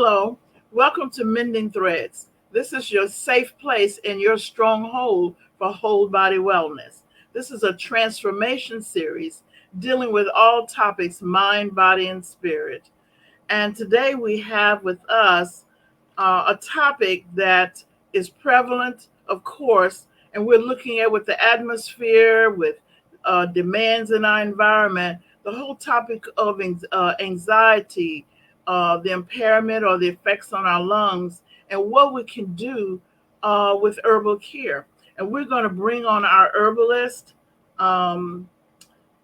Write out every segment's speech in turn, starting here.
Hello, welcome to Mending Threads. This is your safe place and your stronghold for whole body wellness. This is a transformation series dealing with all topics mind, body, and spirit. And today we have with us a topic that is prevalent, of course, and we're looking at with the atmosphere, with demands in our environment, the whole topic of anxiety, the impairment or the effects on our lungs, and what we can do with herbal care. And we're going to bring on our herbalist. Um,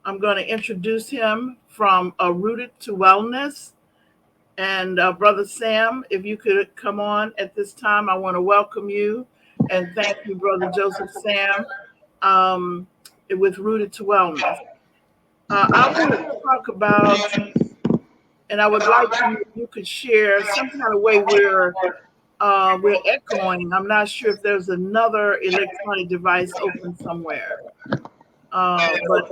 I'm going to introduce him from Rooted to Wellness. And Brother Sam, if you could come on at this time, I want to welcome you and thank you, Brother Joseph Sam, um, with Rooted to Wellness. I want to talk about, and I would like you if you could share some kind of way we're echoing. I'm not sure if there's another electronic device open somewhere, but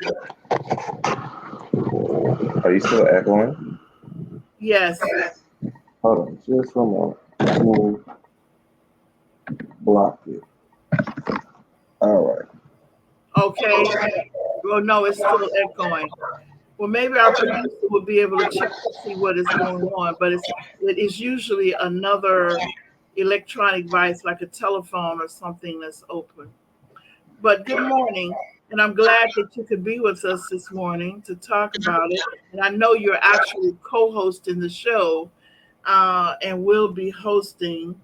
Are you still echoing? yes. Hold on, just one moment. We'll block it. All right. Okay. Well, no, it's still echoing. Well, maybe our producer will be able to check to see what is going on, but it is usually another electronic device like a telephone or something that's open. But good morning, and I'm glad that you could be with us this morning to talk about it. And I know you're actually co-hosting the show, and will be hosting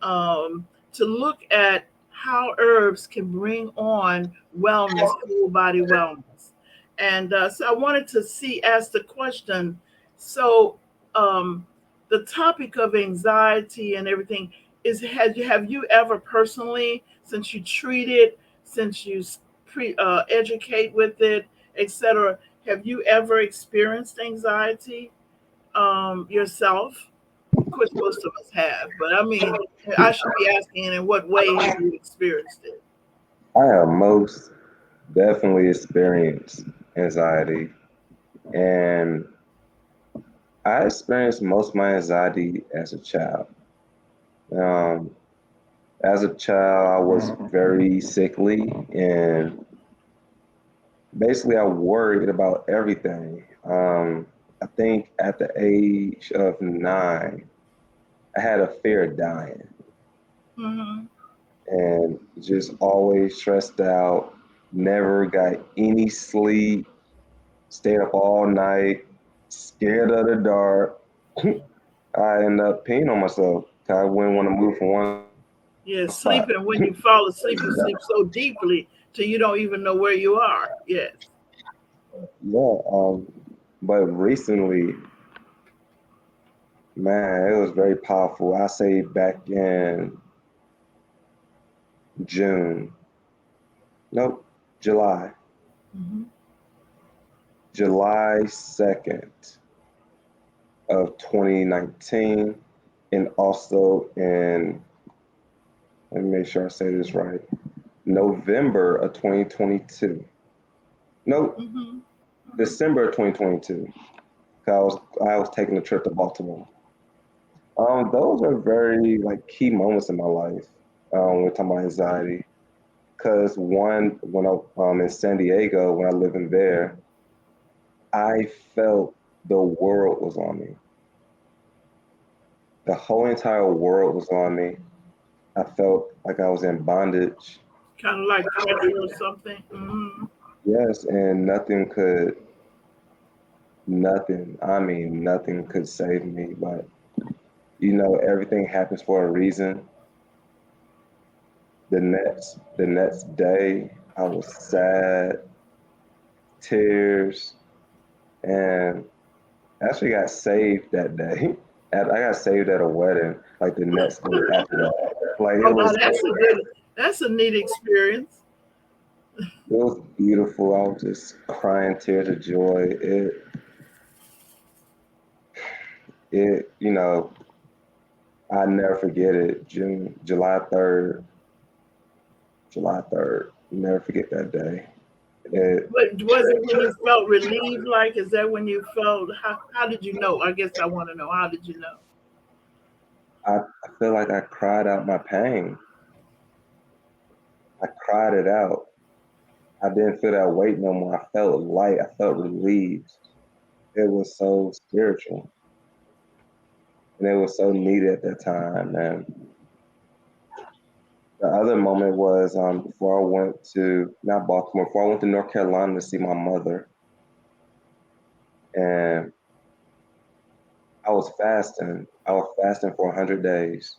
to look at how herbs can bring on wellness, whole body wellness. And so I wanted to ask the question. So the topic of anxiety and everything is, have you ever personally, since you treat it, since you educate with it, etc., have you ever experienced anxiety yourself? Of course, most of us have, but I mean, I should be asking in what way have you experienced it? I have most definitely experienced anxiety, and I experienced most of my anxiety as a child. Um, as a child, I was very sickly, and basically, I worried about everything. I think at the age of 9, I had a fear of dying, Hmm. and just always stressed out. Never got any sleep. Stayed up all night, scared of the dark. I ended up peeing on myself 'cause I wouldn't want to move from one spot. Yeah, sleeping. When you fall asleep, you sleep so deeply till you don't even know where you are. Yes. Yeah, but recently, man, it was very powerful. I say back in June, nope, July, Hmm. July 2nd of 2019, and also in, let me make sure I say this right, November of 2022. Nope, Hmm. December of 2022. I was taking a trip to Baltimore. Those are very like key moments in my life. When we're talking about anxiety, because one, when I in San Diego, when I lived in there, I felt the world was on me. The whole entire world was on me. I felt like I was in bondage. Kind of like pressure or something. Hmm. Yes, and I mean, nothing could save me. But everything happens for a reason. The next day, I was sad, tears, and actually got saved that day. I got saved at a wedding, like the next day after that. Like Oh, now that's a good. That's a neat experience. it was beautiful. I was just crying tears of joy. I never forget it. July 3rd. Never forget that day. It, But was it when you felt relieved? Like, is that when you felt? How did you know? I guess I want to know. How did you know? I feel like I cried out my pain. I cried it out. I didn't feel that weight no more. I felt light. I felt relieved. It was so spiritual, and it was so needed at that time. And the other moment was before I went to not Baltimore, before I went to North Carolina to see my mother, and I was fasting. I was fasting for 100 days,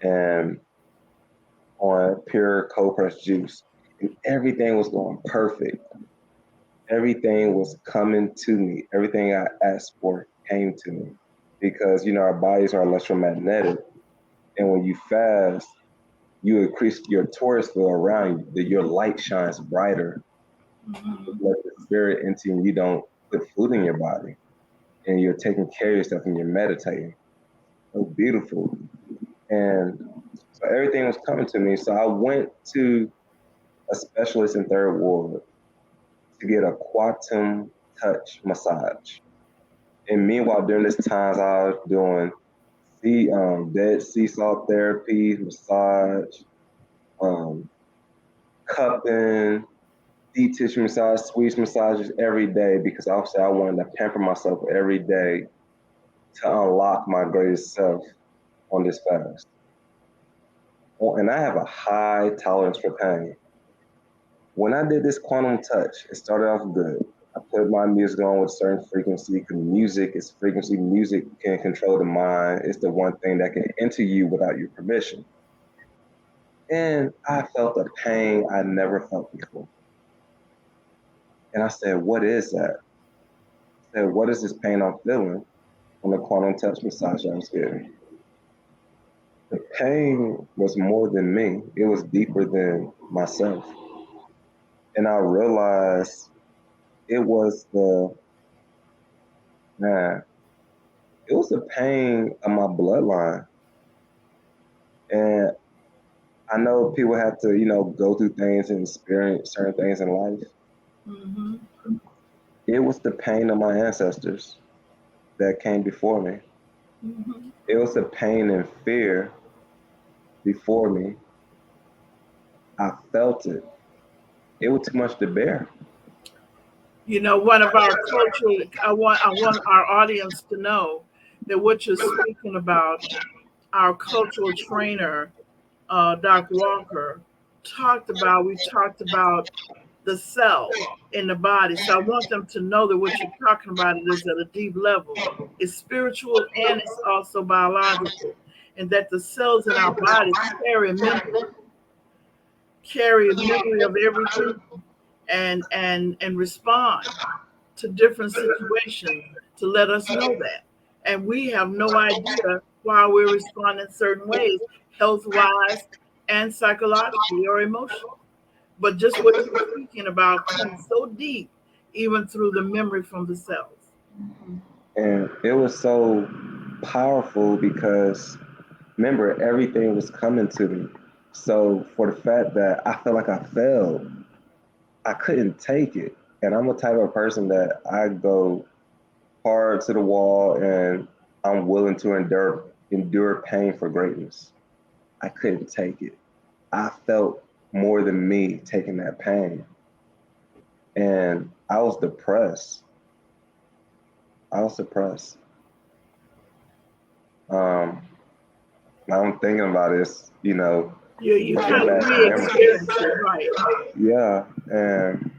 and on pure cold pressed juice, and everything was going perfect. Everything was coming to me. Everything I asked for came to me because our bodies are electromagnetic, and when you fast, you increase your torus field around you. That your light shines brighter. Mhm. Let the spirit into you. And you don't put food in your body, and you're taking care of yourself, and you're meditating. So beautiful, and so everything was coming to me. So I went to a specialist in Third Ward to get a quantum touch massage. And meanwhile, during this time, I was doing dead sea salt therapy, massage, um, cupping, deep tissue massage, Swedish massages every day because obviously I wanted to pamper myself every day to unlock my greatest self on this fast. And I have a high tolerance for pain. When I did this quantum touch, it started off good. I put my music on with a certain frequency because music is frequency. Music can control the mind. It's the one thing that can enter you without your permission. And I felt a pain I never felt before. And I said, what is that? I said, what is this pain I'm feeling on the quantum touch massage I was getting? The pain was more than me. It was deeper than myself. And I realized it was man, it was the pain of my bloodline. And I know people have to, go through things and experience certain things in life. Mhm. It was the pain of my ancestors that came before me. Mhm. It was the pain and fear before me. I felt it. It was too much to bear. One of our cultural, I want our audience to know that what you're speaking about, our cultural trainer, Doc Walker, we talked about the cell in the body. So I want them to know that what you're talking about it is at a deep level. It's spiritual and it's also biological. And that the cells in our bodies carry a memory of everything and respond to different situations to let us know that. And we have no idea why we're responding certain ways, health wise and psychologically or emotionally. But just what you're speaking about comes so deep, even through the memory from the cells. And it was so powerful because remember, everything was coming to me. So for the fact that I felt like I failed, I couldn't take it. And I'm the type of person that I go hard to the wall and I'm willing to endure pain for greatness. I couldn't take it. I felt more than me taking that pain. And I was depressed. I was depressed. Um, Now I'm thinking about this, You bringing kind of back memories. re-experience it, right? Yeah, and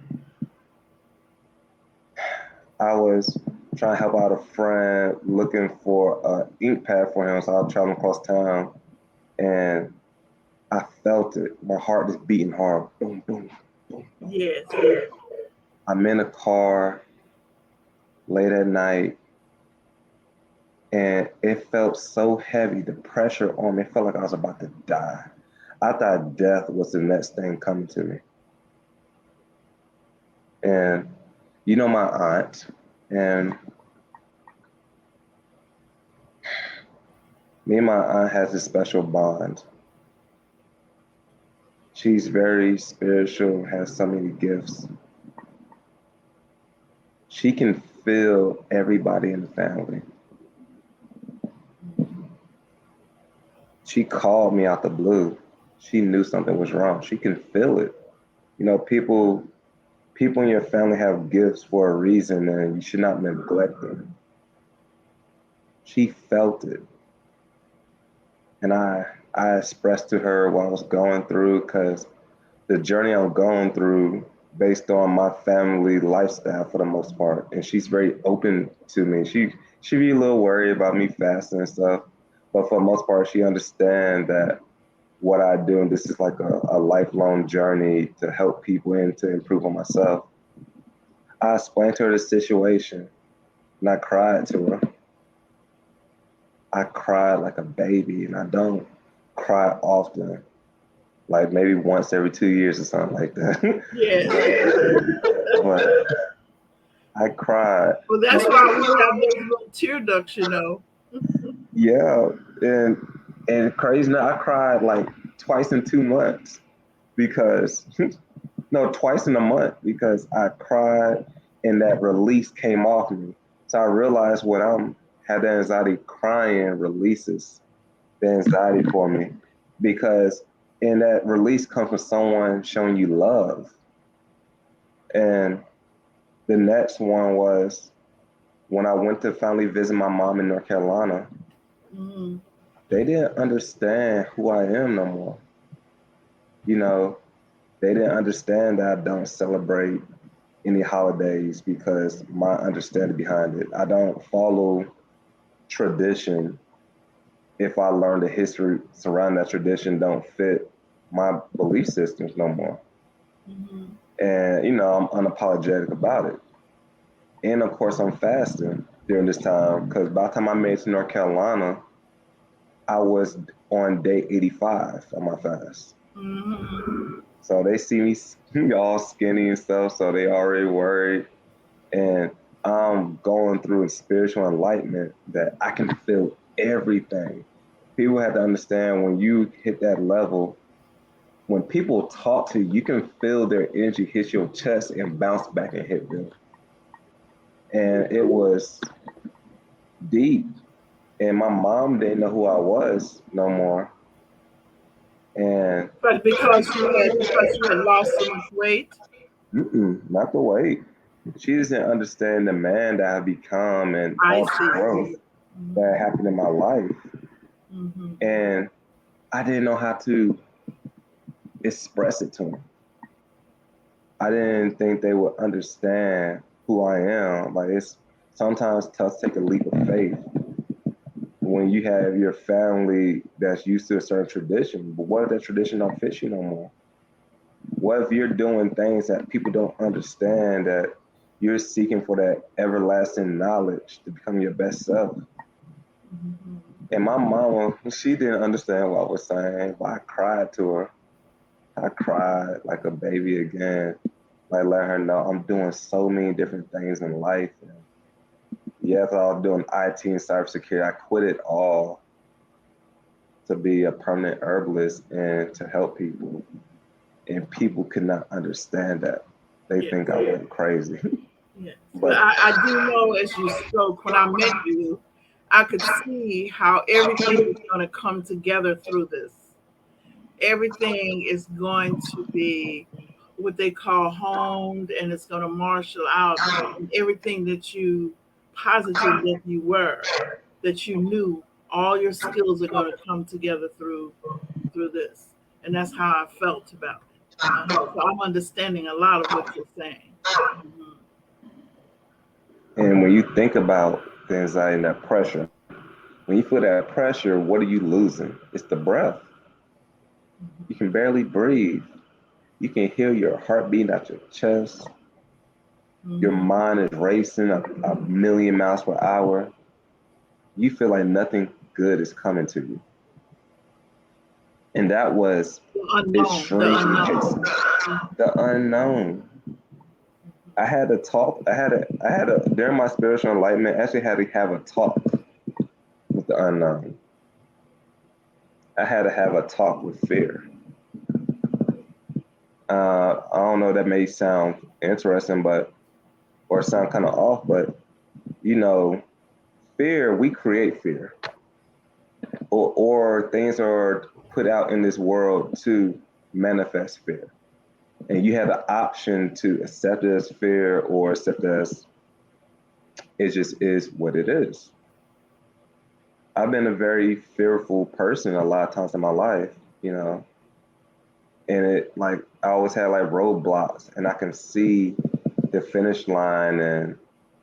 I was trying to help out a friend looking for an ink pad for him, so I was traveling across town, and I felt it. My heart is beating hard. Boom, boom, boom, boom. Yes, yes. I'm in a car late at night, and it felt so heavy. The pressure on me, it felt like I was about to die. I thought death was the next thing coming to me. And my aunt, and me and my aunt has a special bond. She's very spiritual, has so many gifts. She can feel everybody in the family. She called me out the blue. She knew something was wrong. She can feel it. You know, people in your family have gifts for a reason, and you should not neglect them. She felt it, and I expressed to her what I was going through because the journey I'm going through based on my family lifestyle for the most part. And she's very open to me. She be a little worried about me fasting and stuff, but for the most part, she understands that what I do and this is like a lifelong journey to help people and to improve on myself. I explained to her the situation and I cried to her. I cried like a baby and I don't cry often, like maybe once every 2 years or something like that. Yes. But I cried. Well, that's why we have those little tear ducts, you know. Yeah, and and crazy enough, I cried like twice in 2 months because no, twice in a month because I cried and that release came off me. So I realized when I'm had the anxiety, crying releases the anxiety for me because in that release comes from someone showing you love. And the next one was when I went to finally visit my mom in North Carolina. Mm-hmm. They didn't understand who I am no more. You know, they didn't understand that I don't celebrate any holidays because my understanding behind it. I don't follow tradition if I learn the history surrounding that tradition don't fit my belief systems no more. Mm-hmm. And I'm unapologetic about it. And of course, I'm fasting during this time because by the time I made it to North Carolina, I was on day 85 of my fast. Mm-hmm. So they see me all skinny and stuff, so they already worried. And I'm going through a spiritual enlightenment that I can feel everything. People have to understand when you hit that level, when people talk to you, you can feel their energy hit your chest and bounce back and hit them. And it was deep. And my mom didn't know who I was no more. And But because you had lost so much weight. not the weight. She doesn't understand the man that I've become and I all the see. growth Mm-hmm. that happened in my life. Mm-hmm. And I didn't know how to express it to them. I didn't think they would understand who I am. Like it's sometimes tough to take a leap of faith when you have your family that's used to a certain tradition. But what if that tradition don't fit you no more? What if you're doing things that people don't understand that you're seeking for that everlasting knowledge to become your best self? Mm-hmm. And my mama, she didn't understand what I was saying, but I cried to her. I cried like a baby again. Like let her know I'm doing so many different things in life. And yes, I was doing IT and cybersecurity. I quit it all to be a permanent herbalist and to help people. And people could not understand that. They Yes. think I went crazy. Yes. But But I do know as you spoke, when I met you, I could see how everything is going to come together through this. Everything is going to be what they call honed and it's going to marshal out and everything that you posited that you were, that you knew, all your skills are going to come together through this. And that's how I felt about it. So I'm understanding a lot of what you're saying. Mhm. and when you think about the anxiety and that pressure, when you feel that pressure, what are you losing? It's the breath. You can barely breathe. You can hear your heart beating at your chest. Your Mhm. mind is racing a million miles per hour. You feel like nothing good is coming to you. And that was The unknown, the extremely unknown. the unknown. I had a during my spiritual enlightenment, I actually had to have a talk with the unknown. I had to have a talk with fear. I don't know, that may sound interesting, but or sound kind of off, but you know, fear, we create fear. or things are put out in this world to manifest fear. And you have the option to accept it as fear or accept it as it just is what it is. I've been a very fearful person a lot of times in my life, you know, and it like I always had like roadblocks and I can see the finish line and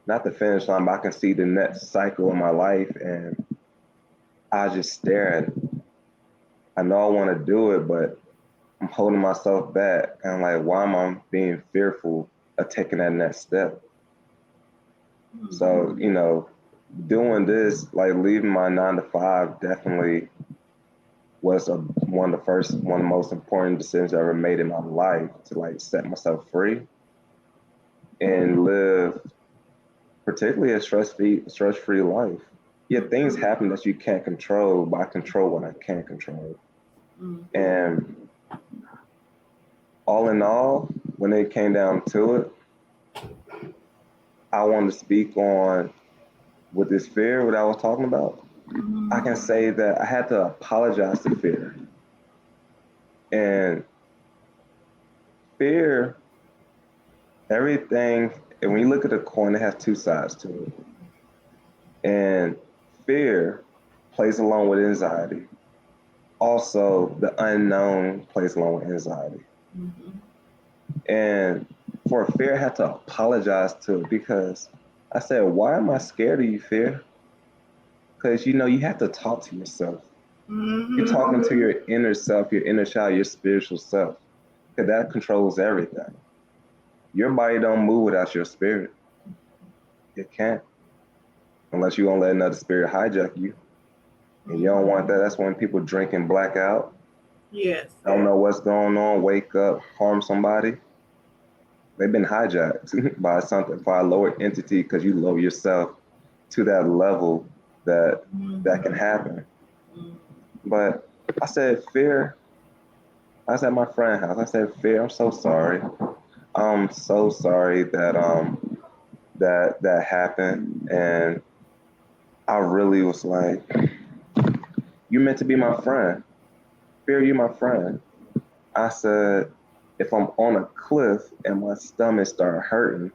not the finish line, but I can see the next cycle in my life and I just stare at it. I know I want to do it, but I'm holding myself back. And I'm like, why am I being fearful of taking that next step? So, you know, doing this, like leaving my 9 to 5 definitely was one of the most important decisions I ever made in my life to like set myself free and live particularly a stress-free life. Yeah, things happen that you can't control, but I control what I can control. And all in all, when it came down to it, I wanted to speak on with this fear, what I was talking about. I can say that I had to apologize to fear. And fear, everything, and when you look at a coin, it has two sides to it. And fear plays along with anxiety. Also, the unknown plays along with anxiety. And for fear, I had to apologize to it because I said, why am I scared of you, fear? Because, you know, you have to talk to yourself. You're talking to your inner self, your inner child, your spiritual self, because that controls everything. Your body don't move without your spirit. It can't, unless you don't let another spirit hijack you. And you don't want that. That's when people drink and black out. Yes. Don't know what's going on, wake up, harm somebody. They've been hijacked by something, by a lower entity, because you lower yourself to that level that that can happen. But I said, fear. I was at my friend's house. I said, fear, I'm so sorry. I'm so sorry that happened. And I really was like, you meant to be my friend. Fear, you my friend. I said, if I'm on a cliff and my stomach start hurting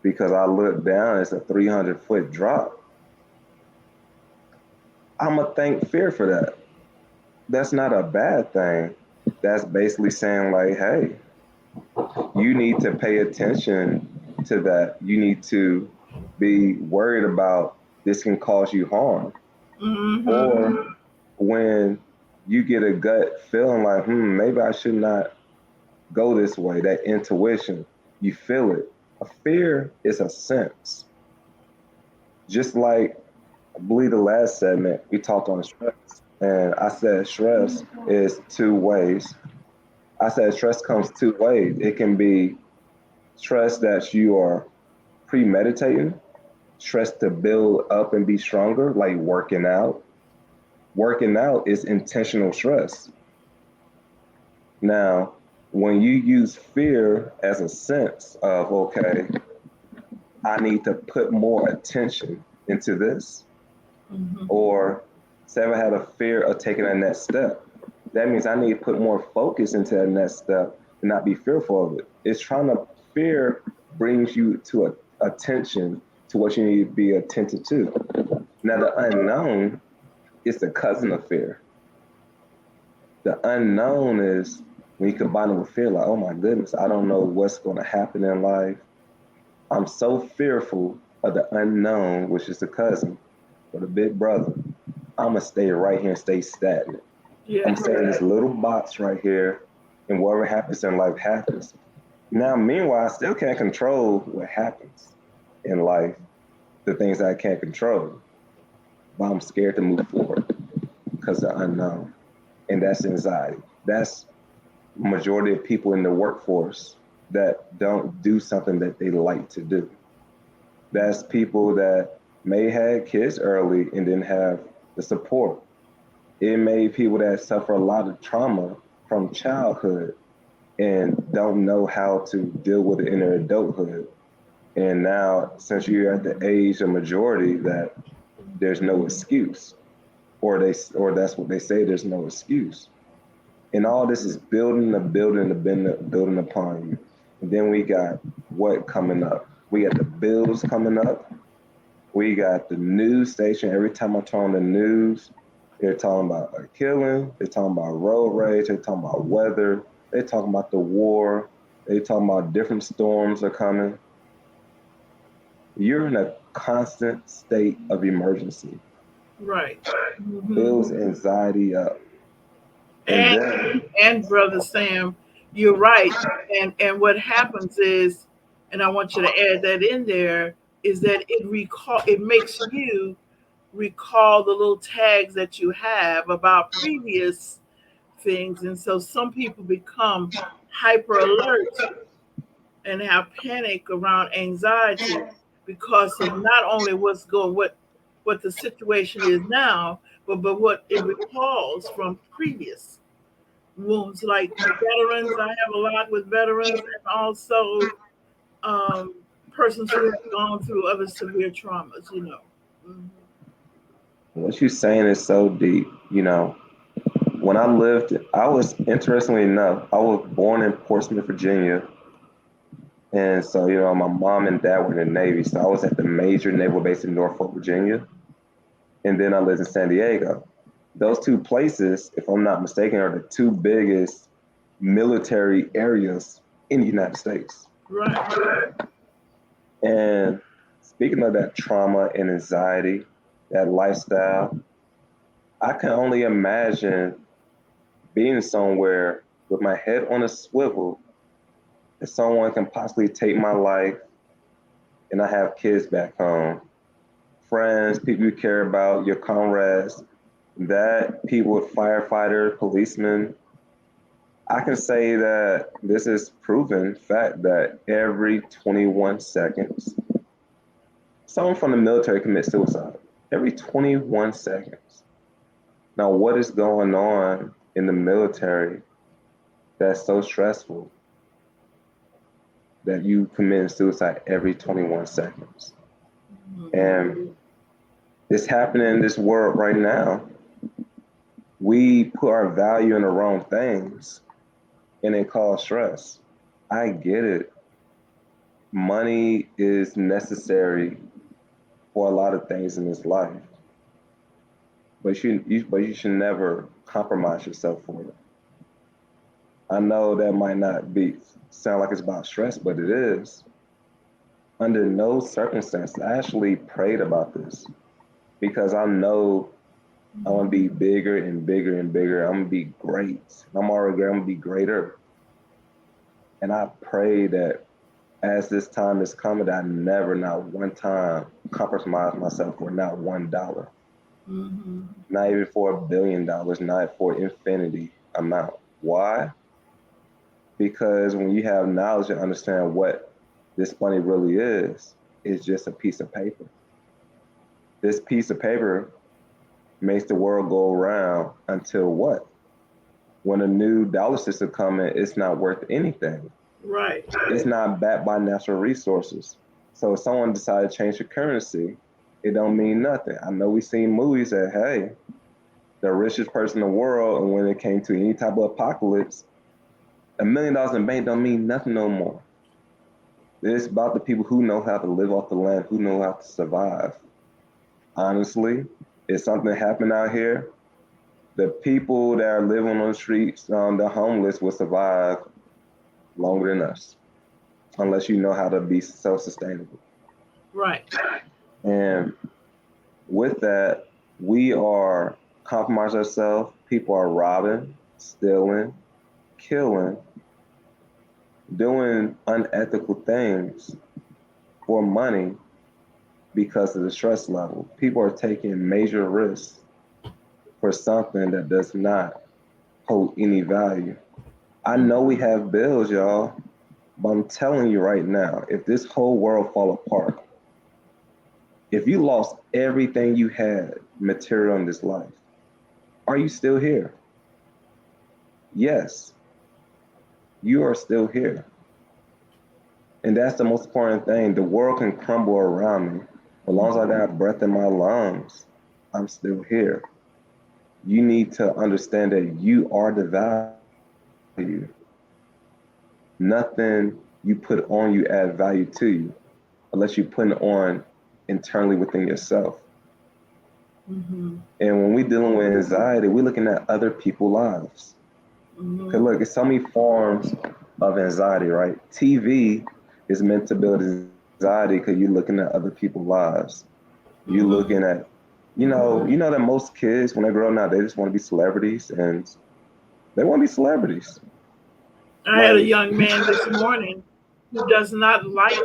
because I look down, it's a 300-foot drop. I'm gonna thank fear for that. That's not a bad thing. That's basically saying like, hey, you need to pay attention to that. You need to be worried about this can cause you harm. Or when you get a gut feeling like, maybe I should not go this way, that intuition, you feel it. A fear is a sense. Just like I believe the last segment we talked on stress, and I said stress is two ways. I said stress comes two ways. It can be stress that you are premeditating, stress to build up and be stronger, like working out. Working out is intentional stress. Now, when you use fear as a sense of, okay, I need to put more attention into this, or say if I had a fear of taking that next step, that means I need to put more focus into that next step and not be fearful of it. It's trying to, fear brings you to attention to what you need to be attentive to. Now, the unknown is the cousin of fear. The unknown is when you combine it with fear, like, oh my goodness, I don't know what's going to happen in life. I'm so fearful of the unknown, which is the cousin or the big brother. I'm going to stay right here and stay stagnant. I'm staying in this little box right here, and whatever happens in life happens. Now, meanwhile, I still can't control what happens in life, the things that I can't control. But I'm scared to move forward because of the unknown. And that's anxiety. That's majority of people in the workforce that don't do something that they like to do. That's people that may have kids early and didn't have the support. It may be people that suffer a lot of trauma from childhood and don't know how to deal with it in their adulthood. And now, since you're at the age of majority, that there's no excuse. or that's what they say. There's no excuse. And all this is building upon you. And then we got what coming up? We got the bills coming up. We got the news station. Every time I turn on the news, they're talking about a killing. They're talking about road rage. They're talking about weather. They're talking about the war. They're talking about different storms are coming. You're in a constant state of emergency. Right. Hmm. Builds anxiety up. And And then, Brother Sam, you're right. And what happens is, and I want you to add that in there, is that it makes you recall the little tags that you have about previous things. And so some people become hyper alert and have panic around anxiety because of not only what the situation is now, but what it recalls from previous wounds. Like veterans, I have a lot with veterans, and also um, persons who have gone through other severe traumas. Mhm. what you're saying is so deep. When I was, interestingly enough, I was born in Portsmouth, Virginia. And so, my mom and dad were in the Navy. So I was at the major naval base in Norfolk, Virginia. And then I lived in San Diego. Those two places, if I'm not mistaken, are the two biggest military areas in the United States. Right. And speaking of that trauma and anxiety, that lifestyle, I can only imagine being somewhere with my head on a swivel that someone can possibly take my life and I have kids back home, friends, people you care about, your comrades, that people with firefighters, policemen. I can say that this is proven fact that every 21 seconds, someone from the military commits suicide. Every 21 seconds. Now, what is going on in the military that's so stressful that you commit suicide every 21 seconds? And it's happening in this world right now. We put our value in the wrong things and it causes stress. I get it. Money is necessary for a lot of things in this life, but you should never compromise yourself for it. I know that might not be sound like it's about stress, but it is. Under no circumstance, I actually prayed about this because I know I want to be bigger and bigger and bigger. I'm gonna be great. I'm already great. I'm gonna be greater. And I pray that as this time is coming, that I never, not one time, compromise myself for not $1, Hmm. not even for $1 billion, not for infinity amount. Why? Because when you have knowledge and understand what this money really is, it's just a piece of paper. This piece of paper makes the world go around until what? When a new dollar system comes in, it's not worth anything. Right. It's not backed by natural resources. So if someone decided to change the currency, it don't mean nothing. I know we've seen movies that, hey, the richest person in the world, and when it came to any type of apocalypse, $1 million in bank don't mean nothing no more. It's about the people who know how to live off the land, who know how to survive. Honestly, if something happened out here, the people that are living on the streets, the homeless, will survive longer than us, unless you know how to be self-sustainable. Right. And with that, we are compromising ourselves. People are robbing, stealing, killing, doing unethical things for money because of the stress level. People are taking major risks for something that does not hold any value. I know we have bills, y'all, but I'm telling you right now, if this whole world fall apart, if you lost everything you had material in this life, are you still here? Yes, you are still here. And that's the most important thing. The world can crumble around me. As long as I got breath in my lungs, I'm still here. You need to understand that you are the value. Nothing you put on you add value to you unless you put it on internally within yourself. Mm-hmm. And when we're dealing with anxiety, we're looking at other people's lives. Because Mm-hmm. look, it's so many forms of anxiety, right? TV is meant to build anxiety because you're looking at other people's lives. You're looking Mm-hmm. at, you know that most kids when they grow up now, they just want to be celebrities and they want to be celebrities. I had a Like, young man this morning who does not like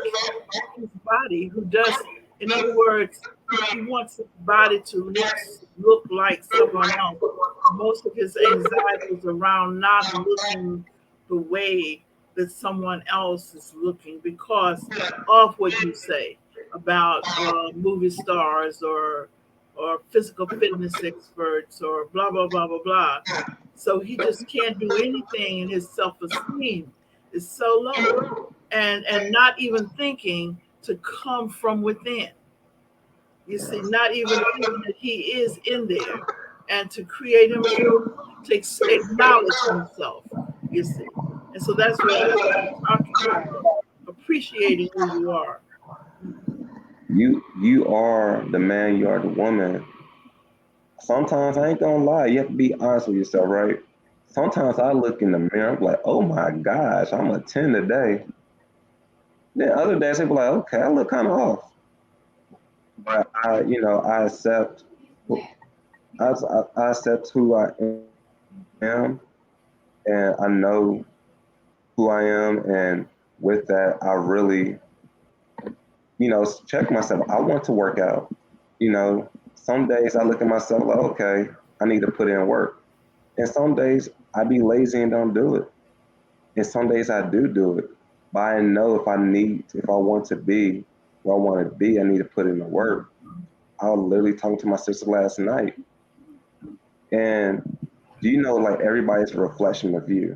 his body, who does, in other words, he wants his body to look like someone else. Most of his anxiety is around not looking the way that someone else is looking because of what you say about movie stars or physical fitness experts or blah blah blah blah blah. So he just can't do anything, and his self esteem is so low, and not even thinking to come from within. You see, not even thinking that he is in there and to create himself, to acknowledge himself, you see. And so that's what I'm talking about, appreciating who you are. you are the man, you are the woman. Sometimes I ain't gonna lie, you have to be honest with yourself, right? Sometimes I look in the mirror, I'm like, oh my gosh, I'm a 10 today. Then other days I be like, okay, I look kind of off. But I accept, I accept who I am, and I know who I am, and with that, I really, check myself. I want to work out. Some days I look at myself like, okay, I need to put in work. And some days I be lazy and don't do it. And some days I do it. But I know if I want to be where I want to be, I need to put in the work. I was literally talking to my sister last night. And do you know, like, everybody's a reflection of you?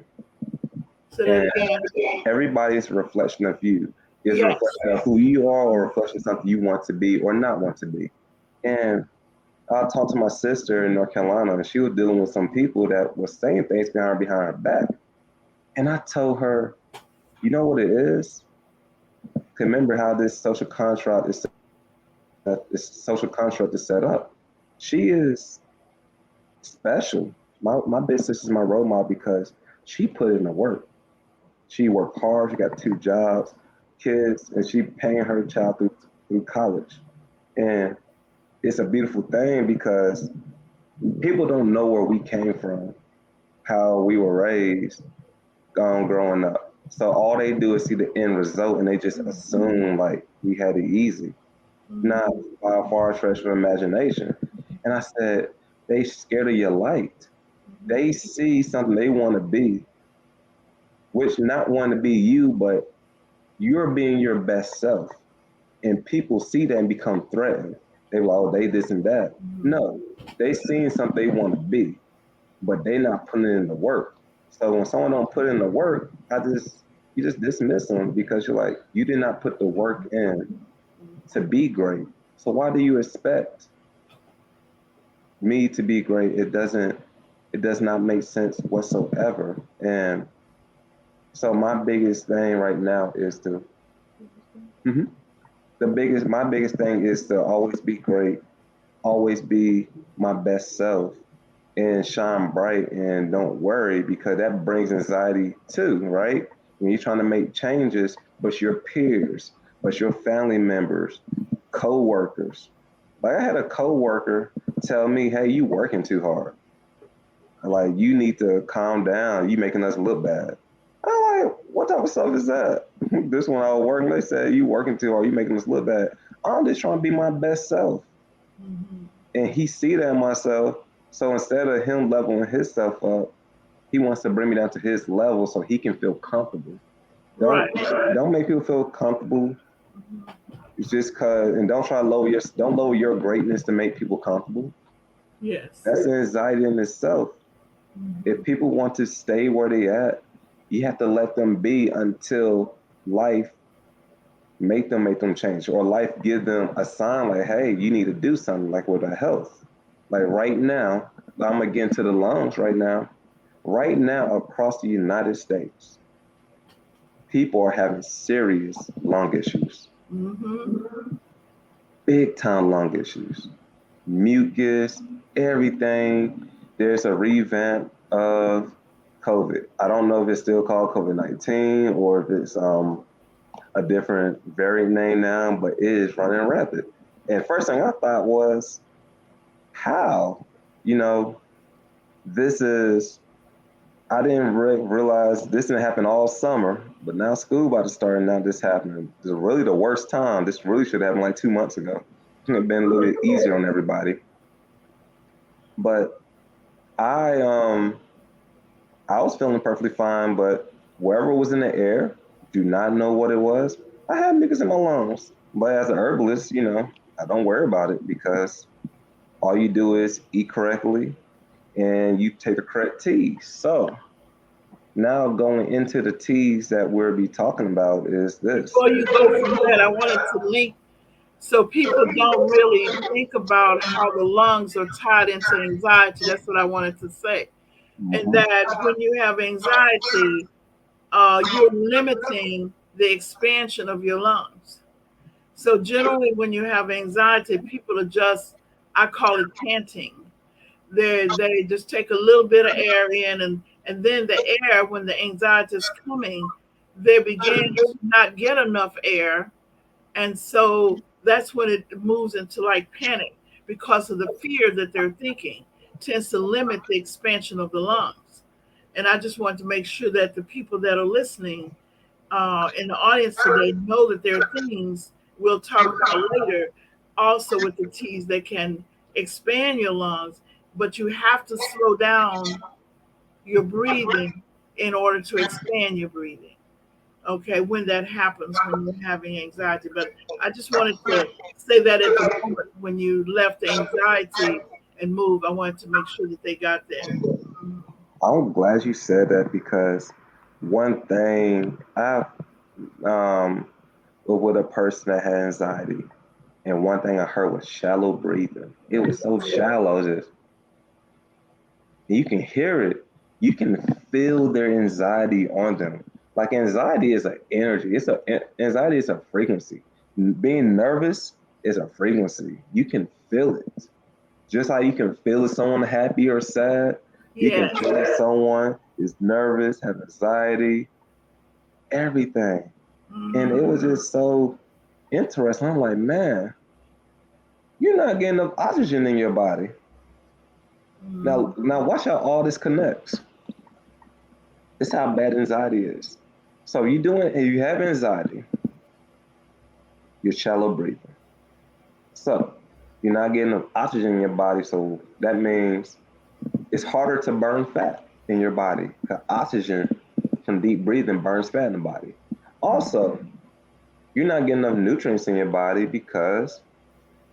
Say that And again. everybody's a reflection of you. Is a Yes. reflection of who you are or a reflection of something you want to be or not want to be. And I talked to my sister in North Carolina, and she was dealing with some people that were saying things behind her back. And I told her, you know what it is? Remember how this social construct is set up. She is special. My big sister's my role model because she put in the work. She worked hard. She got two jobs, kids, and she paying her child through college. And it's a beautiful thing because people don't know where we came from, how we were raised, growing up. So all they do is see the end result and they just assume like we had it easy. Not Mm-hmm. by far stretch of imagination. And I said, they scared of your light. They see something they want to be, which not want to be you, but you're being your best self. And people see that and become threatened. They like, oh, they this and that. Mm-hmm. No, they seeing something they want to be, but they not putting in the work. So when someone don't put in the work, you just dismiss them because you're like, you did not put the work in to be great. So why do you expect me to be great? It does not make sense whatsoever. And so my biggest thing right now is to Mhm. My biggest thing is to always be great, always be my best self and shine bright and don't worry because that brings anxiety too, right? When you're trying to make changes, but your peers, but your family members, co-workers. Like I had a co-worker tell me, hey, you working too hard. Like you need to calm down. You making us look bad. I'm like, what type of stuff is that? This one I was working, they said, you working too hard, you making us look bad. I'm just trying to be my best self. Mm-hmm. And he see that in myself. So instead of him leveling himself up, he wants to bring me down to his level so he can feel comfortable. Don't Right. don't make people feel comfortable. Mm-hmm. It's just cause and don't lower your greatness to make people comfortable. Yes. That's anxiety in itself. If Mm-hmm. people want to stay where they at, you have to let them be until life make them change or life give them a sign like, hey, you need to do something like with their health. Like right now, I'm gonna get into the lungs right now. Right now, across the United States, people are having serious lung issues, Mm-hmm. big time lung issues, mucus, everything. There's a revamp of COVID. I don't know if it's still called COVID-19 or if it's a different variant name now, but it is running rapid. And first thing I thought was, how? You know, this is, I didn't realize this didn't happen all summer, but now school about to start and now this happening. This is really the worst time. This really should have happened like 2 months ago. It have been a little bit easier on everybody. But I I was feeling perfectly fine, but wherever was in the air, do not know what it was. I had niggas in my lungs. But as an herbalist, I don't worry about it because all you do is eat correctly and you take the correct teas. So now going into the teas that we'll be talking about is this. Before you go from that, I wanted to link so people don't really think about how the lungs are tied into anxiety. That's what I wanted to say. And Mhm. that when you have anxiety, you're limiting the expansion of your lungs. So generally, when you have anxiety, people are just, I call it panting. They just take a little bit of air in, and then the air, when the anxiety is coming, they begin to not get enough air, and so that's when it moves into like panic because of the fear that they're thinking tends to limit the expansion of the lungs. And I just want to make sure that the people that are listening in the audience today know that there are things we'll talk about later, also with the teas that can expand your lungs, but you have to slow down your breathing in order to expand your breathing. Okay, when that happens, when you're having anxiety. But I just wanted to say that at the moment when you left the anxiety and move, I wanted to make sure that they got that. Mhm. I'm glad you said that because one thing I um with a person that had anxiety, and one thing I heard was shallow breathing. It was so shallow, just you can hear it. You can feel their anxiety on them. Like anxiety is an energy. Anxiety is a frequency. Being nervous is a frequency. You can feel it. Just how you can feel if someone happy or sad, you can Yes. feel if someone is nervous, have anxiety, everything. And it Hmm. was just so interesting. I'm like, man, you're not getting enough oxygen in your body. Now watch how all this connects. This is how bad anxiety is. So if you have anxiety, you're shallow breathing. So you're not getting enough oxygen in your body. So that means it's harder to burn fat in your body because oxygen from deep breathing burns fat in the body. Also, you're not getting enough nutrients in your body because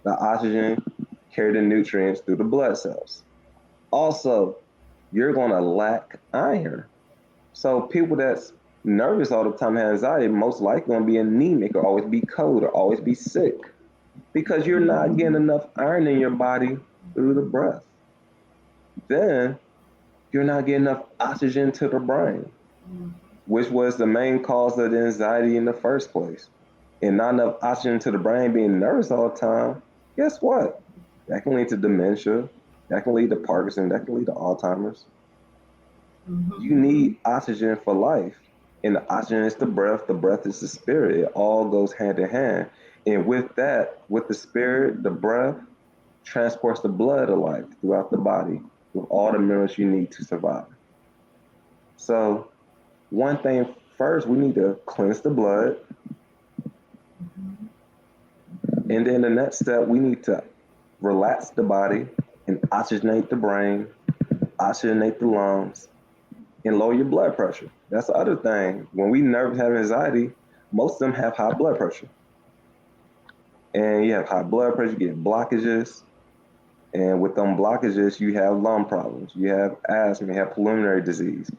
the oxygen carry the nutrients through the blood cells. Also, you're going to lack iron. So people that's nervous all the time, have anxiety, most likely going to be anemic or always be cold or always be sick because you're not getting enough iron in your body through the breath. Then you're not getting enough oxygen to the brain, which was the main cause of the anxiety in the first place. And not enough oxygen to the brain, being nervous all the time, guess what? That can lead to dementia, that can lead to Parkinson, that can lead to Alzheimer's. Hmm. You need oxygen for life. And the oxygen is the breath is the spirit. It all goes hand in hand. And with that, with the spirit, the breath transports the blood of life throughout the body with all the minerals you need to survive. So, one thing first, we need to cleanse the blood. And then the next step, we need to relax the body and oxygenate the brain, oxygenate the lungs, and lower your blood pressure. That's the other thing. When we nervous have anxiety, most of them have high blood pressure. And you have high blood pressure, you get blockages. And with them blockages, you have lung problems, you have asthma, you have pulmonary disease,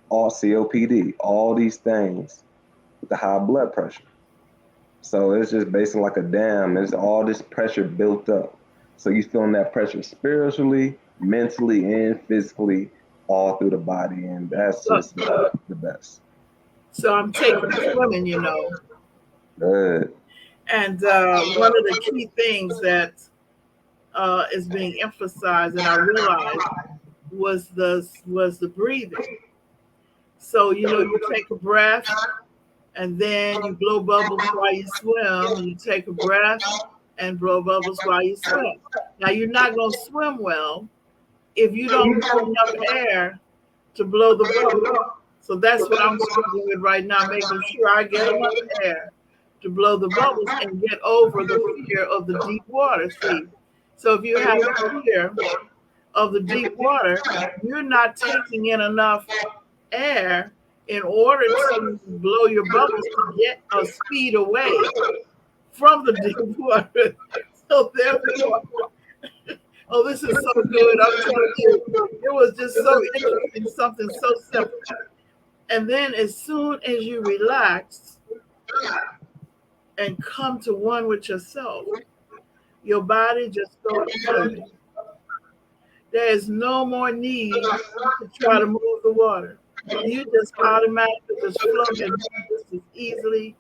all COPD, all these things with the high blood pressure. So it's just basically like a dam. There's all this pressure built up. So you feeling that pressure spiritually, mentally, and physically all through the body, and that's So, just the best. so I'm taking swimming, Good. and one of the key things that is being emphasized, and I realized was the breathing. So you take a breath, and then you blow bubbles while you swim, and you take a breath and blow bubbles while you swim. Now you're not going to swim well if you don't get enough air to blow the bubble. So that's what I'm struggling with right now, making sure I get enough air to blow the bubbles and get over the fear of the deep water. See, so if you have a fear of the deep water, you're not taking in enough air in order to blow your bubbles to get a speed away from the deep water. So therefore, oh, this is so good. I'm telling you, it was just so interesting, something so simple. And then as soon as you relax and come to one with yourself, your body just starts floating. There is no more need to try to move the water. You just automatically just float and move just as easily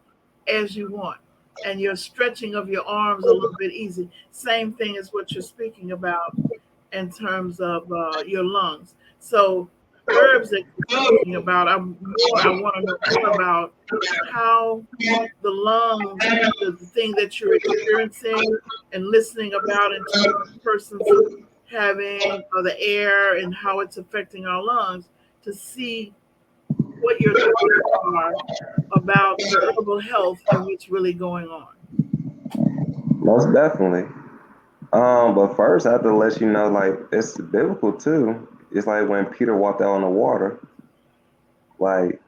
as you want. And your stretching of your arms a little bit easy. Same thing as what you're speaking about in terms of your lungs. So herbs that you're speaking about, I want to know more about how the lungs, the thing that you're experiencing and listening about in terms of persons having the air and how it's affecting our lungs, to see what your thoughts are about the herbal health and what's really going on. Most definitely. But first I have to let you know, like it's biblical too. It's like when Peter walked out on the water, like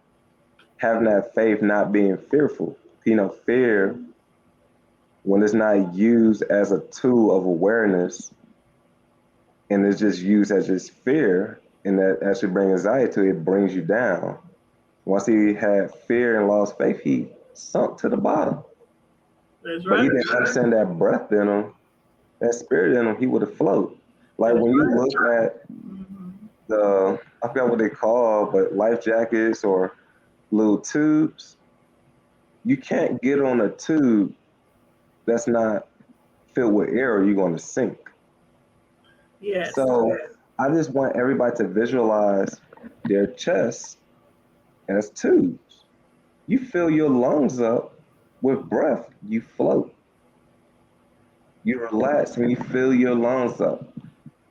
having that faith, not being fearful. Fear when it's not used as a tool of awareness and it's just used as just fear, and that actually brings anxiety to it, it brings you down. Once he had fear and lost faith, he sunk to the bottom. That's But he right. didn't understand that breath in him, that spirit in him, he would have floated. Like That's when you right. look at Hmm. I forgot what they call, but life jackets or little tubes, you can't get on a tube that's not filled with air or you're going to sink. Yes. So I just want everybody to visualize their chest as tubes. You fill your lungs up with breath, you float. You relax and you fill your lungs up.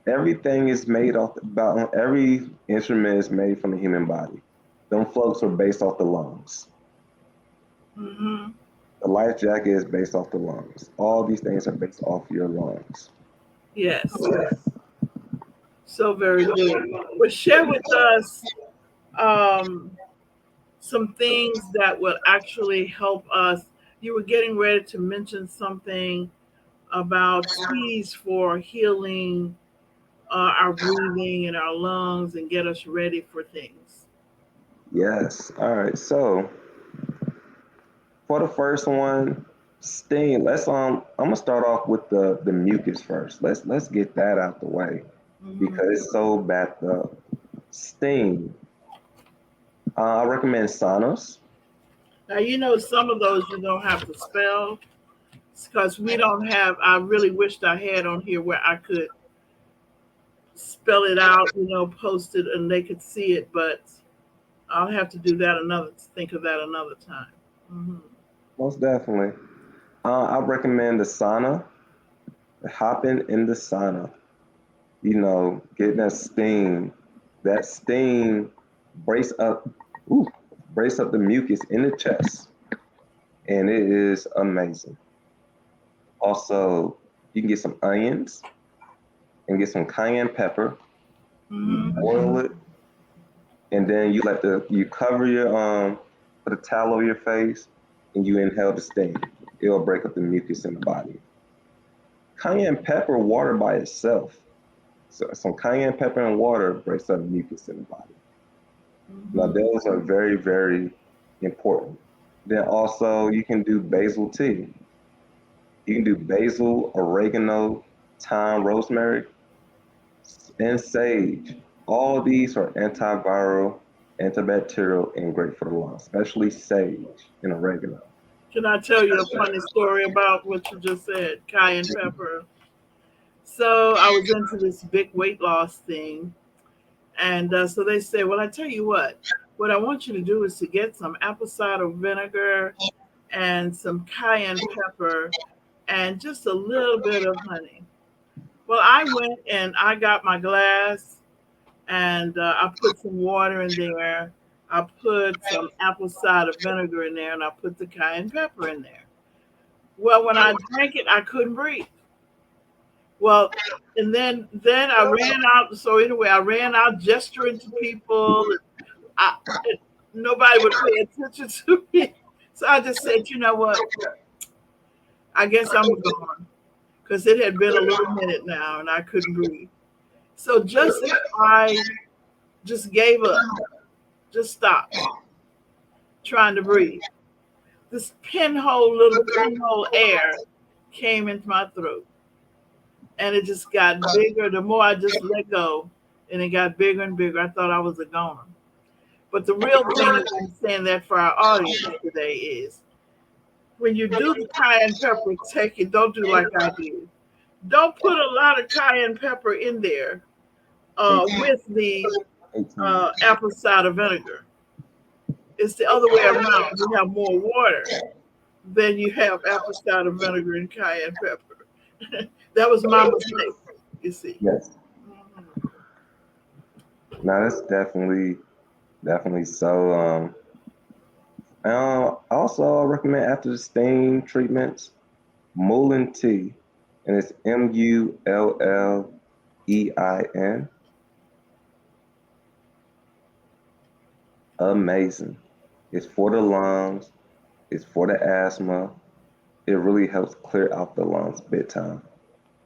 Everything is made off about every instrument is made from the human body. Them floats are based off the lungs. Hmm. The life jacket is based off the lungs. All these things are based off your lungs. Yes. So very good. Well, share with us um, some things that will actually help us. You were getting ready to mention something about teas for healing our breathing and our lungs and get us ready for things. Yes. All right. So for the first one, steam. I'm gonna start off with the mucus first. Let's get that out the way Hmm. because it's so backed up. Steam. I recommend saunas. Now, some of those you don't have to spell because we don't have, I really wished I had on here where I could spell it out, post it and they could see it, but I'll have to do that think of that another time. Hmm. Most definitely. I recommend the sauna. Hopping in the sauna. Getting that steam. That steam brace up, ooh, brace up the mucus in the chest, and it is amazing. Also, you can get some onions and get some cayenne pepper. You Hmm. boil it, and then you cover your put a towel over your face, and you inhale the steam. It'll break up the mucus in the body. Cayenne pepper water by itself. So some cayenne pepper and water breaks up mucus in the body. Now Hmm. those are very, very important. Then also you can do basil tea. You can do basil, oregano. thyme, rosemary, and sage. All these are antiviral, antibacterial, and great for the lungs, especially sage and oregano. Can I tell you a funny story about what you just said, cayenne pepper? So I was into this big weight loss thing, and so they said, "Well, I tell you what I want you to do is to get some apple cider vinegar and some cayenne pepper and just a little bit of honey." Well, I went and I got my glass and I put some water in there. I put some apple cider vinegar in there, and I put the cayenne pepper in there. Well, when I drank it, I couldn't breathe. Well, and then I ran out. So anyway, I ran out gesturing to people. I, it, nobody would pay attention to me. So I just said, you know what? I guess I'm gone because it had been a little minute now, and I couldn't breathe. So just as I just gave up, just stopped trying to breathe, this little pinhole air came into my throat, and it just got bigger. The more I just let go, and it got bigger and bigger. I thought I was a goner. But the real thing that I'm saying that for our audience today is when you do the cayenne pepper, take it. Don't do like I did. Don't put a lot of cayenne pepper in there with the 18. apple cider vinegar. It's the other way around. You have more water than you have apple cider vinegar and cayenne pepper. That was my mistake, you see. Yes. Mhm. Now that's definitely so. Also, I recommend after the steam treatments, Mullein tea, and it's Mullein. Amazing. It's for the lungs. It's for the asthma. It really helps clear out the lungs big time.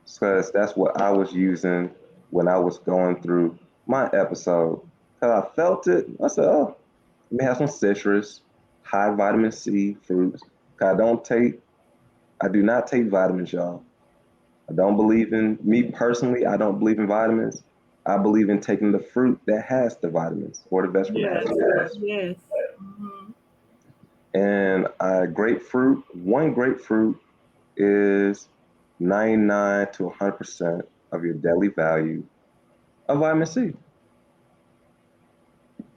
Because that's what I was using when I was going through my episode. Cause I felt it. I said, "Oh, let me have some citrus, high vitamin C fruits." 'Cause I do not take vitamins, y'all. I don't believe in me personally. I don't believe in vitamins. I believe in taking the fruit that has the vitamins or the vegetable that has the Yes, vitamins. yes. Hmm. And grapefruit, one grapefruit is 99 to 100% of your daily value of vitamin C.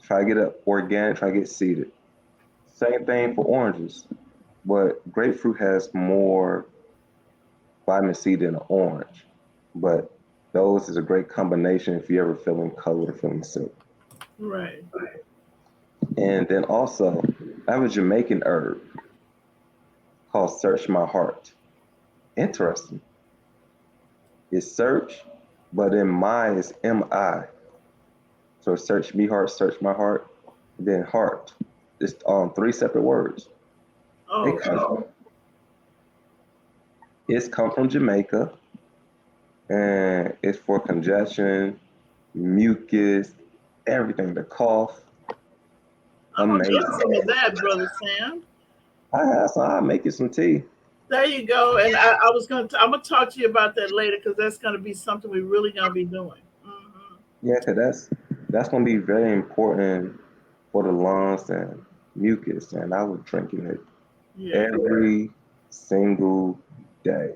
Try to get it organic, try to get seeded. Same thing for oranges, but grapefruit has more vitamin C than an orange. But those is a great combination if you're ever feeling cold or feeling sick. Right. And then also, I have a Jamaican herb called Search My Heart. Interesting. It's search, but in my is M-I. So search my heart, then heart. It's three separate words. It Oh, comes, it's come from Jamaica, and it's for congestion, mucus, everything, the cough. I'm gonna get Amazing. some of that, brother Sam. I have some, I'll make you some tea. There you go. And I was I'm gonna talk to you about that later because that's gonna be something we're really gonna be doing. Hmm. Yeah, cause that's gonna be very important for the lungs and mucus, and I was drinking it Yeah. every single day.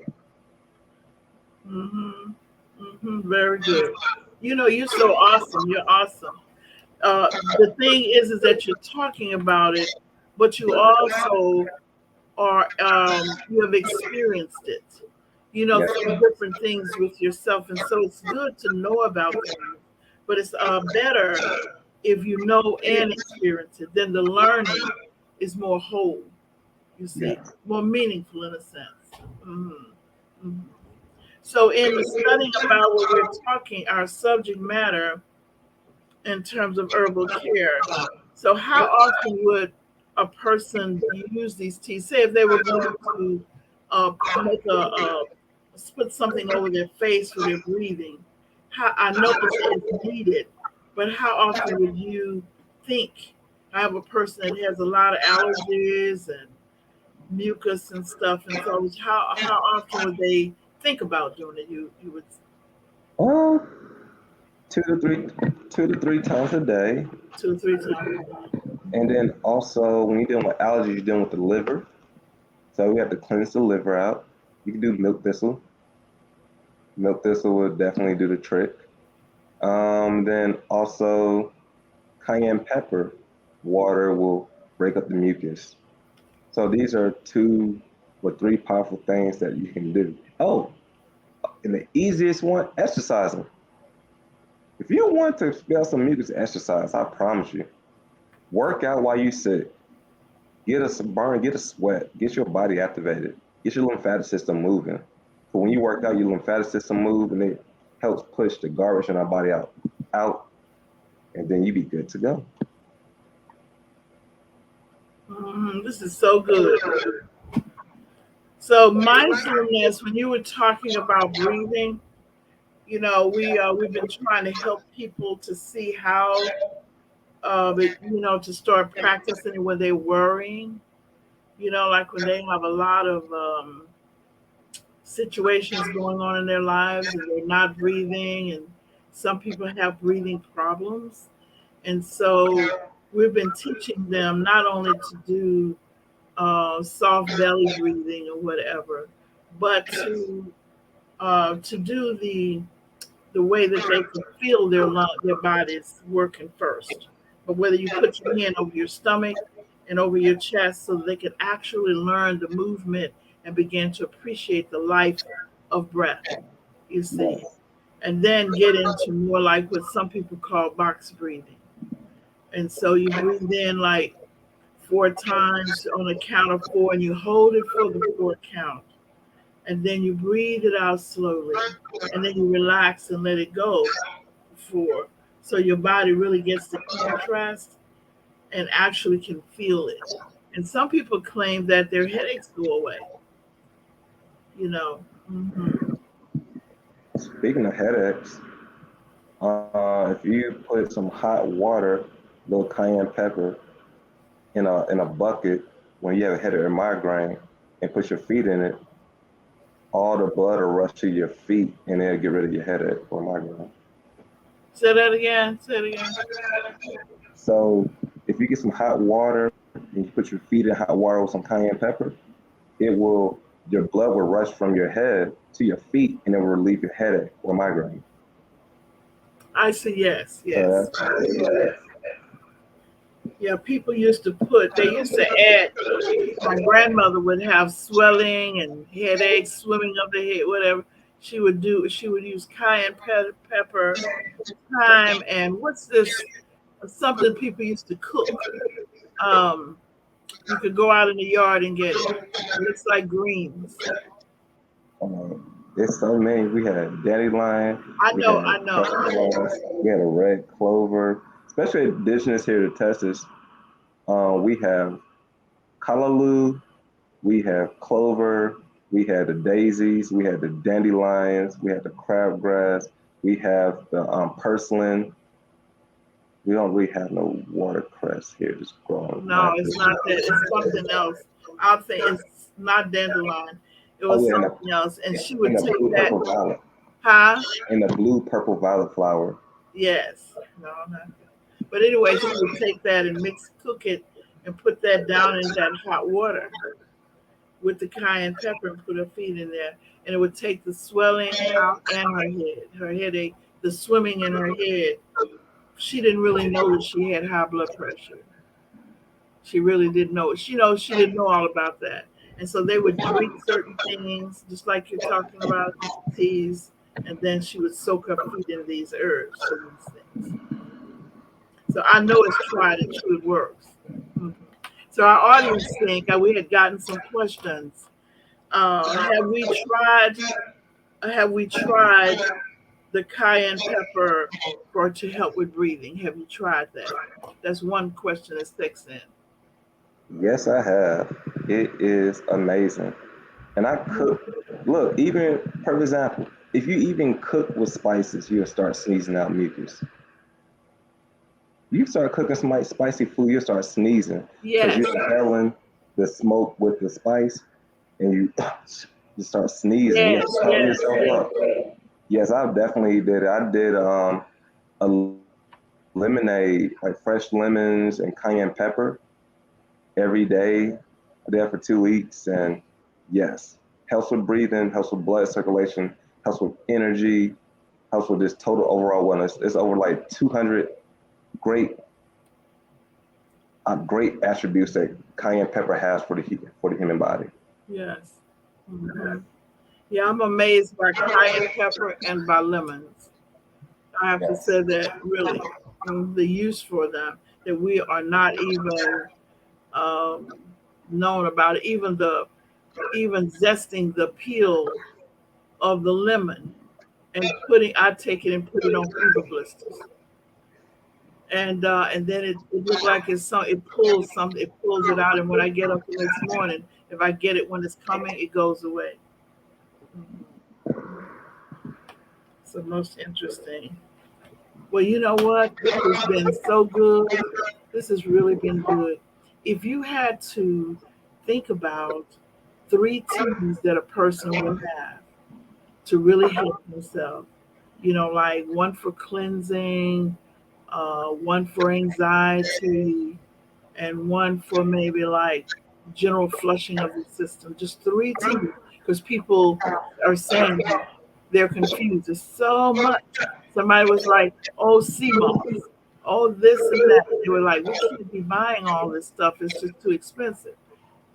Hmm. Hmm. Very good. You know, you're so awesome. You're awesome. The thing is that you're talking about it, but you also are you have experienced it, you know, Yes, through different things with yourself, and so it's good to know about things, but it's better if you know and experience it. Then the learning is more whole, you see, yes, more meaningful in a sense. Hmm. Hmm. So in studying about what we're talking, our subject matter in terms of herbal care. So, how often would a person use these teas? Say, if they were going to make put something over their face for their breathing. How I know you say it's needed, but how often would you think? I have a person that has a lot of allergies and mucus and stuff, and so how often would they think about doing it, you would Um, two to three, 2 to 3 times a day, 2 or 3 times a day. and then also when you're dealing with allergies, you're dealing with the liver. So we have to cleanse the liver out. You can do milk thistle. Milk thistle will definitely do the trick. Then also cayenne pepper water will break up the mucus. So these are 2 or 3 powerful things that you can do. Oh, and the easiest one, exercising. If you want to expel some mucus, exercise. I promise you. Work out while you sit. Get a burn, get a sweat, get your body activated, get your lymphatic system moving. So when you work out, your lymphatic system move, and it helps push the garbage in our body out, and then you be good to go. This is so good. So mindfulness, when you were talking about breathing, we've been trying to help people to see how, to start practicing it when they're worrying. Like when they have a lot of situations going on in their lives and they're not breathing, and some people have breathing problems. And so we've been teaching them not only to do soft belly breathing or whatever, but to do the way that they can feel their bodies working first. But whether you put your hand over your stomach and over your chest so that they can actually learn the movement and begin to appreciate the life of breath, you see. And then get into more like what some people call box breathing. And so you breathe in like 4 times on a count of four, and you hold it for the 4 count, and then you breathe it out slowly, and then you relax and let it go 4. So your body really gets the contrast and actually can feel it. And some people claim that their headaches go away. You know. Speaking of headaches, if you put some hot water, little cayenne pepper, in a bucket when you have a headache or migraine, and put your feet in it, all the blood will rush to your feet, and it'll get rid of your headache or migraine. Say that again. Say it again. So if you get some hot water and you put your feet in hot water with some cayenne pepper, it will your blood will rush from your head to your feet, and it will relieve your headache or migraine. I see. Yes. So Yes. Yeah. People used to They used to add. My grandmother would have swelling and headaches, swimming of the head, whatever. She would use cayenne pepper, thyme, and what's this? Something people used to cook. Um, you could go out in the yard and get it. It looks like greens. there's so many. We had dandelion, I we know. had I know. peppercorns, we had a red clover. Especially indigenous here to Texas, we have callaloo, we have clover, we had the daisies, we had the dandelions, we had the crabgrass, we have the purslane. We don't really have no watercress here, just growing No, it's naturally. not that. It's something else. I'll say it's not dandelion. It Oh was yeah, something else, and she in would the take blue that. purple violet, Huh? in the blue purple violet flower. Yes. No, not. But anyway, she would take that and cook it, and put that down in that hot water with the cayenne pepper and put her feet in there, and it would take the swelling out and her headache, the swimming in her head. She didn't really know that she had high blood pressure. She really didn't know. She didn't know all about that. And so they would drink certain things, just like you're talking about, teas, and then she would soak her feet in these herbs and these things. So I know it's tried and true. It works. Mhm. So our audience think we had gotten some questions. Have we tried? Have we tried the cayenne pepper for to help with breathing? Have you tried that? That's one question that sticks in. Yes, I have. It is amazing. And I cook. Look, even for example, if you even cook with spices, you'll start sneezing out mucus. You start cooking some spicy food, you'll start sneezing because Yes. you're inhaling the smoke with the spice, and you You start sneezing, you Yes, have to cover yes, yourself yes. up. Yes, I definitely did it. I did eliminate like fresh lemons and cayenne pepper every day. I did that for 2 weeks, and yes, helps with breathing, helps with blood circulation, helps with energy, helps with this total overall wellness. It's over like 200 great great attributes that cayenne pepper has for the human body. Yes. Hmm. Yeah, I'm amazed by cayenne pepper and by lemons. I have to Yes. say that really, the use for them that we are not even um, known about. Even zesting the peel of the lemon and I take it and put it on fever blisters, and then it looked like it pulls it out, and when I get up the next morning, if I get it when it's coming, it goes away. Mhm. So most interesting. Well, you know what? This has been so good. This has really been good. If you had to think about three T's that a person would have to really help themselves, like one for cleansing, one for anxiety, and one for maybe like general flushing of the system. Just three T's, because people are saying they're confused. There's so much. Somebody was like, "Oh, sea moss, oh this and that." They were like, "We can't be buying all this stuff. It's just too expensive."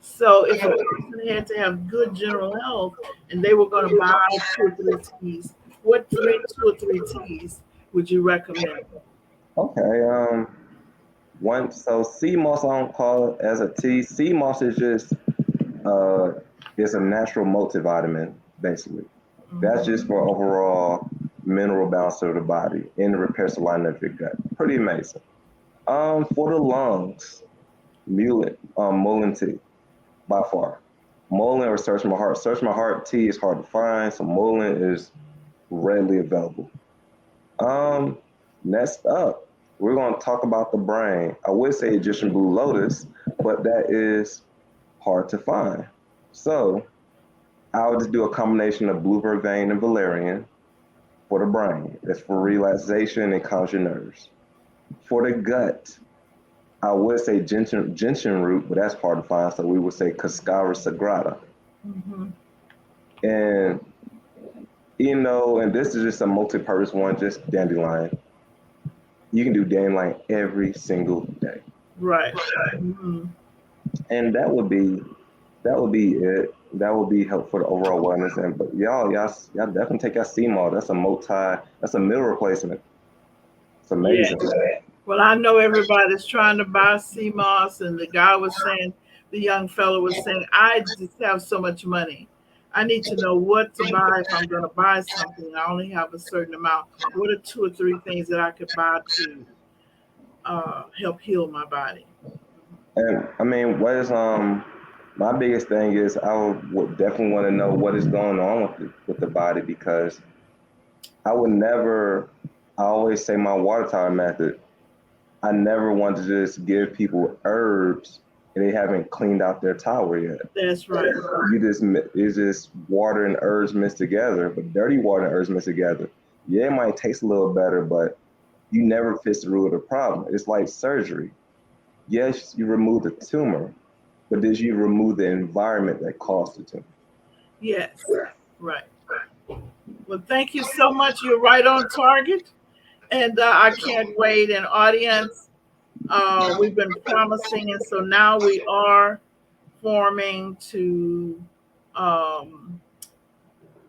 So if a person had to have good general health and they were going to buy two or three teas, what two or three teas would you recommend? Okay. One. So sea moss, I don't call it as a tea. Sea moss is just uh, it's a natural multivitamin, basically. That's Hmm. just for overall mineral balance of the body and the repairs the lining of your gut. Pretty amazing. For the lungs, mullein tea by far. Mullein or search my heart. Search my heart tea is hard to find, so mullein is readily available. Um, Next up, we're going to talk about the brain. I would say Egyptian blue lotus, but that is hard to find. So I would just do a combination of blue vervain and valerian for the brain. That's for relaxation and calms your nerves. For the gut, I would say gentian root, but that's hard to find. So we would say Cascara sagrada. Hmm. And and this is just a multi-purpose one, just dandelion. You can do dandelion every single day, Right. Hmm. and that would be it. That would be helpful for the overall wellness. And but y'all definitely take your CMAW. That's a meal replacement. It's amazing. Yes. Well, I know everybody's trying to buy CMOS, and the guy was saying, the young fellow was saying, I just have so much money. I need to know what to buy if I'm going to buy something. I only have a certain amount. What are two or three things that I could buy to help heal my body? And I mean, what is my biggest thing is would definitely want to know what is going on with the body because I would never. I always say my water tower method. I never want to just give people herbs and they haven't cleaned out their tower yet. That's right. It's just water and herbs mixed together, but dirty water and herbs mixed together. Yeah, it might taste a little better, but you never fix the root of the problem. It's like surgery. Yes, you remove the tumor, but did you remove the environment that caused the tumor? Yes. Right. Well, thank you so much. You're right on target. And I can't wait. And audience, we've been promising, and so now we are forming to um,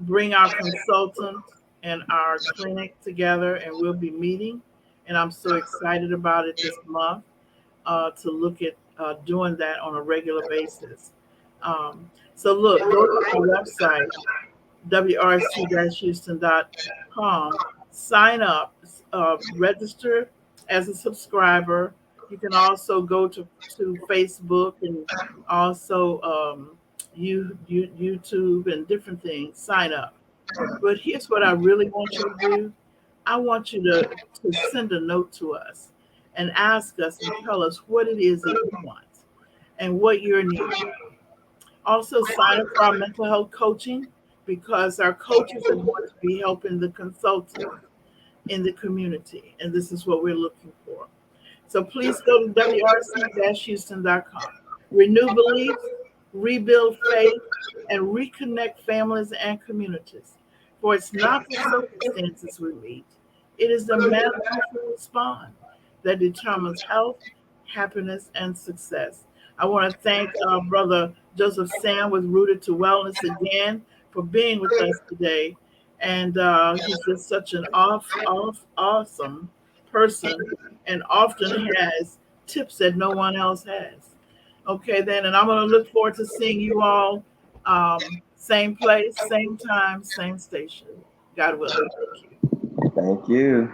bring our consultant and our clinic together, and we'll be meeting. And I'm so excited about it this month to look at doing that on a regular basis. So, look, go to our website, wrc-houston.com, sign up, register as a subscriber. You can also go to Facebook and also YouTube and different things, sign up. But here's what I really want you to do. I want you to send a note to us and ask us and tell us what it is that you want and what your need. Also, sign up for our mental health coaching because our coaches are going to be helping the consultants in the community, and this is what we're looking for. So please go to wrc-houston.com. Renew beliefs, rebuild faith, and reconnect families and communities. For it's not the circumstances we meet, it is the manner which we respond that determines health, happiness, and success. I want to thank Brother Joseph Sam with Rooted to Wellness again for being with us today. And he's just such an awesome person and often has tips that no one else has. Okay, then, and I'm going to look forward to seeing you all same place, same time, same station. God willing. Thank you. Thank you.